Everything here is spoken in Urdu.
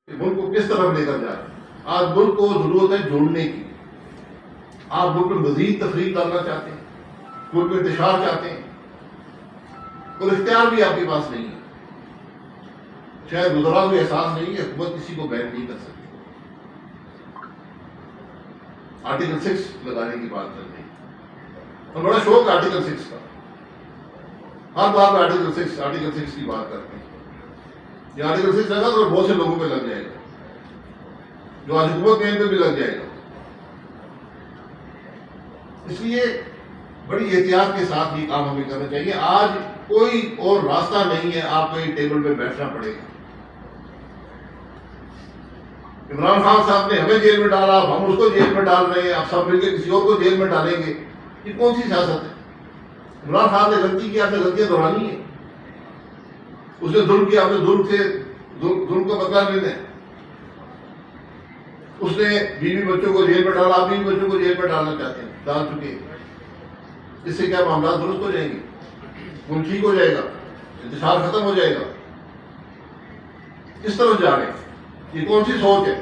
ملک کو کس طرف لے کر جا رہے ہیں. آج ملک کو ضرورت ہے جوڑنے کی. آپ ملک میں مزید تفریق ڈالنا چاہتے ہیں, ملک میں انتشار چاہتے ہیں, اور اختیار بھی آپ کے پاس نہیں ہے. شاید وزراء کو احساس نہیں ہے, حکومت کسی کو بین نہیں کر سکتی. آرٹیکل 6 لگانے کی بات کر رہے ہیں, اور بڑا شوق ہے آرٹیکل 6 کا. ہر بار میں آرٹیکل 6 کی بات کرتے ہیں. یہ آرٹیکل 6 لگا تو بہت سے لوگوں پہ لگ جائے گا, جو آج حکومت میں ان پہ بھی لگ جائے گا. اس لیے بڑی احتیاط کے ساتھ یہ کام ہمیں کرنا چاہیے. آج کوئی اور راستہ نہیں ہے, آپ کو ایک ٹیبل پہ بیٹھنا پڑے گا. عمران خان صاحب نے ہمیں جیل میں ڈالا, اب ہم اس کو جیل میں ڈال رہے ہیں, اب سب مل کے کسی اور کو جیل میں ڈالیں گے. یہ کون سی سیاست ہے؟ عمران خان نے غلطی کی, آپ نے غلطیاں دہرانی ہے. اس نے ظلم کیا, آپ نے ظلم کا بدلہ لینا ہے. اس نے بیوی بچوں کو جیل میں ڈالا, آپ بیوی بچوں کو جیل میں ڈالنا چاہتے ہیں, ڈال چکے ہیں. اس سے کیا معاملات درست ہو جائیں گے؟ ملک ٹھیک ہو جائے گا, انتشار ختم ہو جائے گا. کس طرف جا رہے ہیں؟ یہ کون سی سوچ ہے؟